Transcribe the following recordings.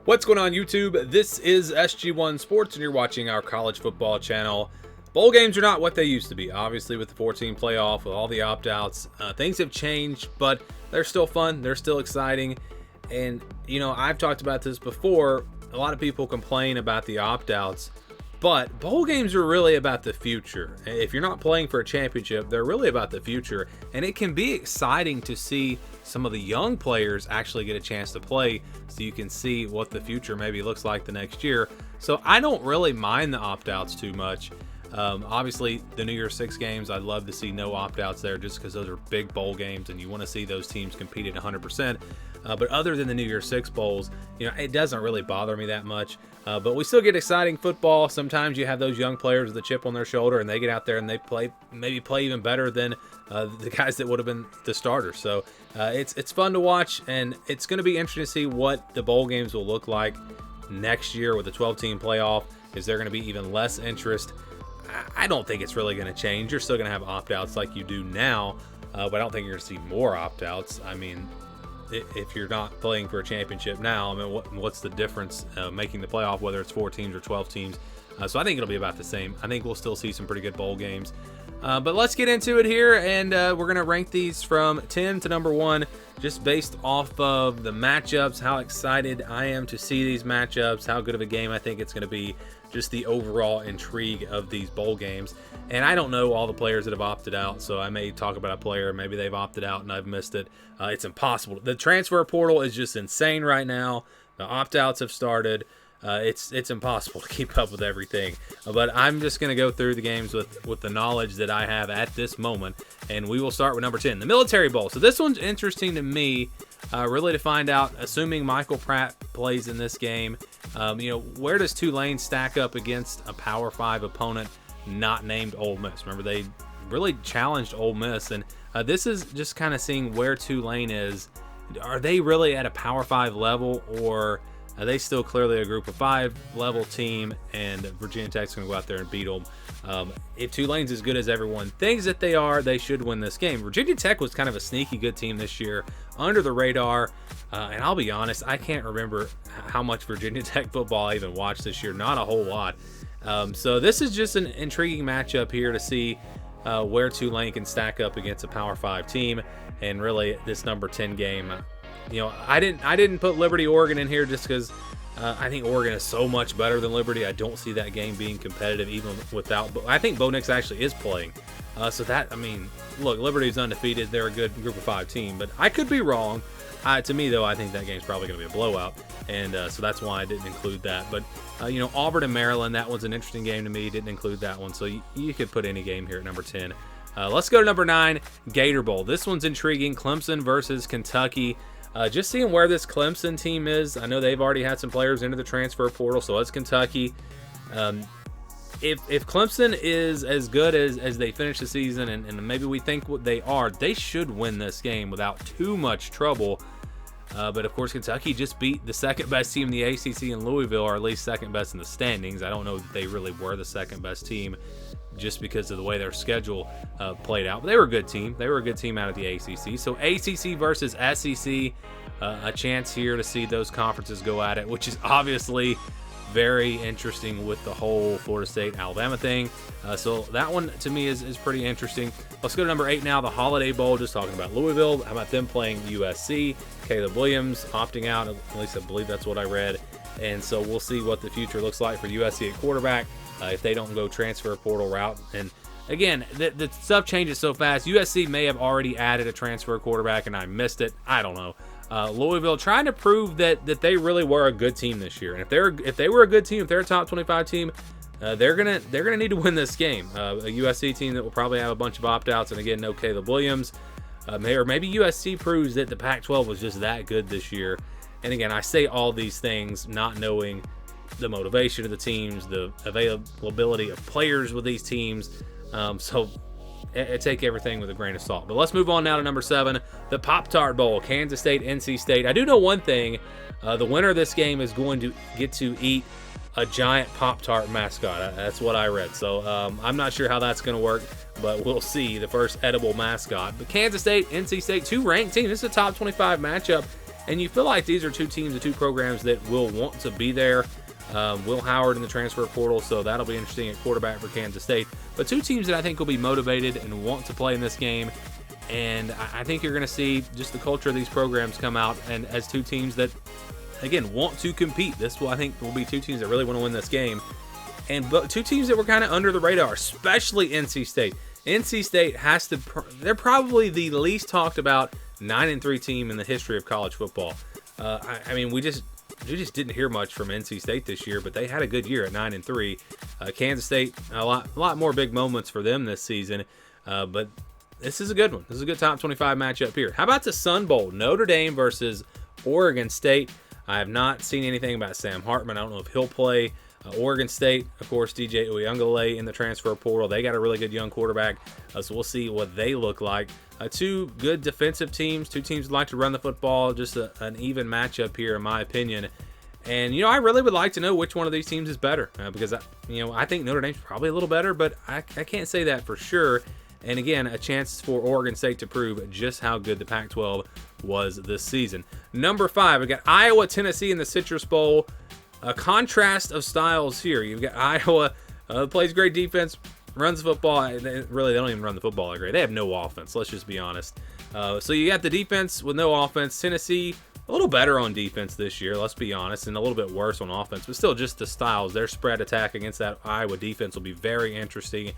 What's going on, YouTube? This is SG1 Sports, and you're watching our college football channel. Bowl games are not what they used to be. Obviously, with the 14 playoff, with all the opt-outs, things have changed, but they're still fun. They're still exciting. And, you know, I've talked about this before. A lot of people complain about the opt-outs, but bowl games are really about the future. If you're not playing for a championship, they're really about the future. And it can be exciting to see some of the young players actually get a chance to play, so you can see what the future maybe looks like the next year. So I don't really mind the opt-outs too much. Obviously, the New Year's Six games, I'd love to see no opt-outs there, just because those are big bowl games and you want to see those teams compete at 100%. But other than the New Year's Six bowls, you know, it doesn't really bother me that much. But we still get exciting football. Sometimes you have those young players with a chip on their shoulder, and they get out there and they maybe play even better than the guys that would have been the starters. So it's fun to watch, and it's going to be interesting to see what the bowl games will look like next year with the 12-team playoff. Is there going to be even less interest? I don't think it's really going to change. You're still going to have opt-outs like you do now, but I don't think you're going to see more opt-outs. I mean, if you're not playing for a championship now, I mean, what's the difference making the playoff, whether it's 4 teams or 12 teams? So I think it'll be about the same. I think we'll still see some pretty good bowl games. But let's get into it here, and we're going to rank these from 10 to number 1, just based off of the matchups, how excited I am to see these matchups, how good of a game I think it's going to be, just the overall intrigue of these bowl games. And I don't know all the players that have opted out, so I may talk about a player, maybe they've opted out and I've missed it. It's impossible. The transfer portal is just insane right now. The opt-outs have started. It's impossible to keep up with everything. But I'm just going to go through the games with the knowledge that I have at this moment, and we will start with number 10, the Military Bowl. So this one's interesting to me, really to find out, assuming Michael Pratt plays in this game, you know, where does Tulane stack up against a Power 5 opponent not named Ole Miss? Remember, they really challenged Ole Miss, and this is just kind of seeing where Tulane is. Are they really at a Power 5 level, or are they still clearly a Group of 5 level team, and Virginia Tech's going to go out there and beat them? If Tulane's as good as everyone thinks that they are, they should win this game. Virginia Tech was kind of a sneaky good team this year, under the radar, and I'll be honest, I can't remember how much Virginia Tech football I even watched this year. Not a whole lot. So this is just an intriguing matchup here to see where Tulane can stack up against a Power 5 team, and really this number 10 game. You know, I didn't put Liberty Oregon in here just because I think Oregon is so much better than Liberty. I don't see that game being competitive even without. But I think Bo Nix actually is playing. So that, I mean, look, Liberty's undefeated. They're a good Group of 5 team, but I could be wrong. To me, though, I think that game's probably going to be a blowout, and so that's why I didn't include that. But you know, Auburn and Maryland, that one's an interesting game to me. Didn't include that one, so you could put any game here at number 10. Let's go to number 9, Gator Bowl. This one's intriguing. Clemson versus Kentucky. Just seeing where this Clemson team is. I know they've already had some players into the transfer portal, so it's Kentucky. If Clemson is as good as they finish the season, and maybe we think what they are, they should win this game without too much trouble. But of course, Kentucky just beat the second best team in the ACC in Louisville, or at least second best in the standings. I don't know that they really were the second best team, just because of the way their schedule played out. But they were a good team. They were a good team out of the ACC. So ACC versus SEC, a chance here to see those conferences go at it, which is obviously very interesting with the whole Florida State-Alabama thing. So that one, to me, is pretty interesting. Let's go to number 8 now, the Holiday Bowl. Just talking about Louisville. How about them playing USC? Caleb Williams opting out. At least I believe that's what I read. And so we'll see what the future looks like for USC at quarterback. If they don't go transfer portal route. And again, the stuff changes so fast. USC may have already added a transfer quarterback and I missed it. I don't know. Louisville trying to prove that they really were a good team this year. And if they were a good team, if they're a top 25 team, they're gonna need to win this game. A USC team that will probably have a bunch of opt-outs, and again, no Caleb Williams. Or maybe USC proves that the Pac-12 was just that good this year. And again, I say all these things not knowing the motivation of the teams, the availability of players with these teams. So take everything with a grain of salt. But let's move on now to number 7, the Tart Bowl, Kansas State, NC State. I do know one thing. The winner of this game is going to get to eat a giant Pop-Tart mascot. That's what I read. So I'm not sure how that's going to work, but we'll see the first edible mascot. But Kansas State, NC State, 2 ranked teams. This is a top 25 matchup. And you feel like these are two teams, the two programs that will want to be there. Will Howard in the transfer portal, so that'll be interesting at quarterback for Kansas State. But two teams that I think will be motivated and want to play in this game. And I think you're going to see just the culture of these programs come out, and as two teams that, again, want to compete. This will, I think, will be two teams that really want to win this game. But two teams that were kind of under the radar, especially NC State. NC State has to, they're probably the least talked about 9-3 team in the history of college football. I mean, we just didn't hear much from NC State this year, but they had a good year at 9-3. Kansas State, a lot more big moments for them this season, but this is a good one. This is a good top 25 matchup here. How about the Sun Bowl? Notre Dame versus Oregon State. I have not seen anything about Sam Hartman. I don't know if he'll play. Oregon State, of course, DJ Uyunglele in the transfer portal. They got a really good young quarterback, so we'll see what they look like. Two good defensive teams, two teams that like to run the football, just an even matchup here, in my opinion. And, I really would like to know which one of these teams is better, because, I think Notre Dame's probably a little better, but I can't say that for sure. And, again, a chance for Oregon State to prove just how good the Pac-12 was this season. Number 5, we got Iowa, Tennessee in the Citrus Bowl. A contrast of styles here. You've got Iowa, plays great defense, runs the football. They don't even run the football that great. They have no offense, let's just be honest. So you got the defense with no offense. Tennessee, a little better on defense this year, let's be honest, and a little bit worse on offense. But still, just the styles. Their spread attack against that Iowa defense will be very interesting.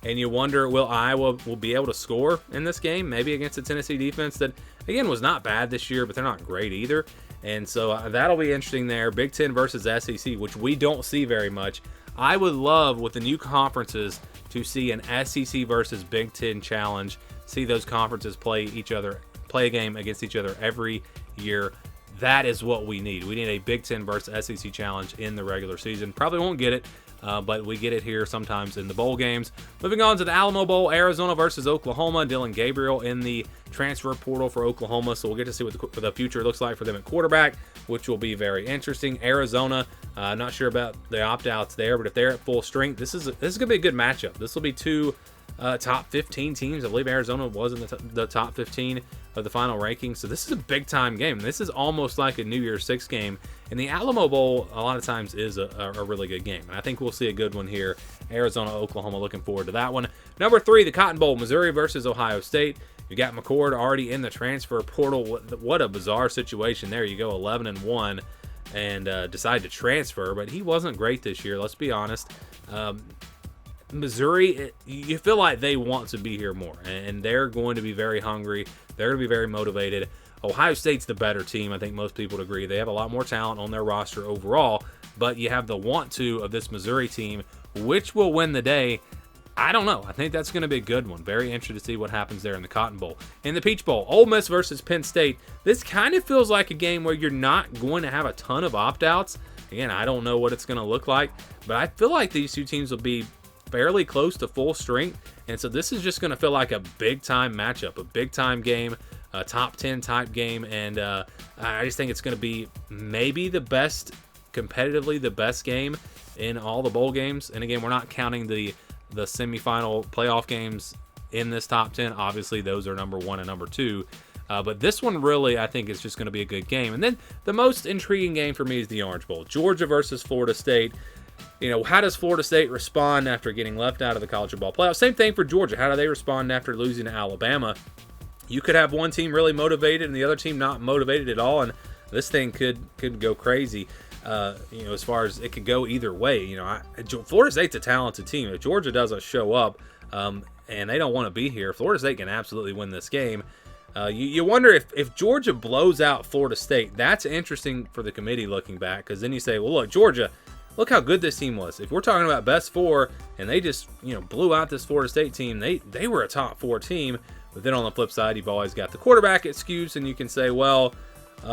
And you wonder, will Iowa be able to score in this game? Maybe against the Tennessee defense that, again, was not bad this year, but they're not great either. And so that'll be interesting there. Big Ten versus SEC, which we don't see very much. I would love, with the new conferences, to see an SEC versus Big Ten challenge. See those conferences play a game against each other every year. That is what we need. We need a Big Ten versus SEC challenge in the regular season. Probably won't get it, but we get it here sometimes in the bowl games. Moving on to the Alamo Bowl, Arizona versus Oklahoma. Dylan Gabriel in the transfer portal for Oklahoma, so we'll get to see what the future looks like for them at quarterback, which will be very interesting. Arizona, not sure about the opt-outs there, but if they're at full strength, this is going to be a good matchup. This will be two top 15 teams. I believe Arizona was in the top 15 of the final rankings, so this is a big-time game. This is almost like a New Year's Six game, and the Alamo Bowl a lot of times is a really good game, and I think we'll see a good one here. Arizona, Oklahoma, looking forward to that one. Number 3, the Cotton Bowl, Missouri versus Ohio State. You got McCord already in the transfer portal. What a bizarre situation there. You go 11-1 and decide to transfer, but he wasn't great this year, let's be honest. Missouri, you feel like they want to be here more, and they're going to be very hungry. They're going to be very motivated. Ohio State's the better team. I think most people would agree. They have a lot more talent on their roster overall, but you have the want to of this Missouri team. Which will win the day? I don't know. I think that's going to be a good one. Very interested to see what happens there in the Cotton Bowl. In the Peach Bowl, Ole Miss versus Penn State. This kind of feels like a game where you're not going to have a ton of opt-outs. Again, I don't know what it's going to look like, but I feel like these two teams will be fairly close to full strength, and so this is just going to feel like a big-time matchup, a big-time game, a top 10 type game, and I just think it's going to be maybe competitively the best game in all the bowl games. And again, we're not counting the semifinal playoff games in this top 10. Obviously, those are number 1 and number 2. But this one really, I think, is just going to be a good game. And then the most intriguing game for me is the Orange Bowl. Georgia versus Florida State. How does Florida State respond after getting left out of the college football playoff? Same thing for Georgia. How do they respond after losing to Alabama? You could have one team really motivated and the other team not motivated at all, and this thing could go crazy. As far as it could go either way. Florida State's a talented team. If Georgia doesn't show up and they don't want to be here, Florida State can absolutely win this game. You wonder if Georgia blows out Florida State. That's interesting for the committee looking back, because then you say, well, look, Georgia, look how good this team was. If we're talking about best 4 and they just blew out this Florida State team, they were a top 4 team. But then on the flip side, you've always got the quarterback excuse, and you can say, well,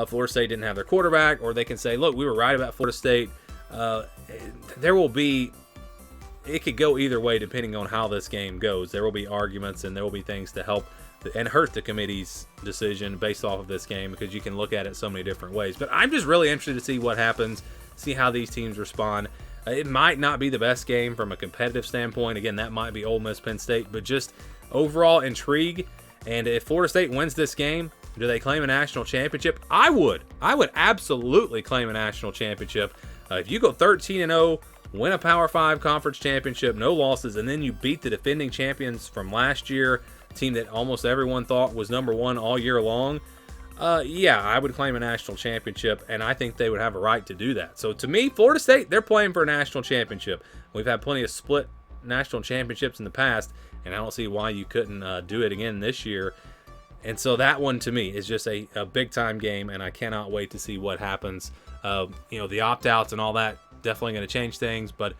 Florida State didn't have their quarterback, or they can say, look, we were right about Florida State. It could go either way depending on how this game goes. There will be arguments, and there will be things to help and hurt the committee's decision based off of this game, because you can look at it so many different ways. But I'm just really interested to see what happens, see how these teams respond. It might not be the best game from a competitive standpoint. Again, that might be Ole Miss, Penn State, but just overall intrigue. And if Florida State wins this game, Do they claim a national championship? I would. I would absolutely claim a national championship. If you go 13-0, win a Power 5 conference championship, no losses, and then you beat the defending champions from last year, team that almost everyone thought was #1 all year long, yeah, I would claim a national championship, and I think they would have a right to do that. So to me, Florida State, they're playing for a national championship. We've had plenty of split national championships in the past, and I don't see why you couldn't do it again this year. And so that one, to me, is just a big-time game, and I cannot wait to see what happens. The opt-outs and all that, definitely going to change things, but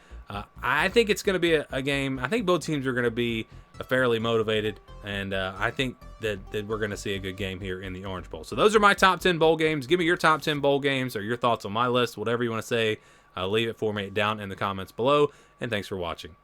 I think it's going to be a game. I think both teams are going to be fairly motivated, and I think that we're going to see a good game here in the Orange Bowl. So those are my top 10 bowl games. Give me your top 10 bowl games or your thoughts on my list, whatever you want to say. Leave it for me down in the comments below, and thanks for watching.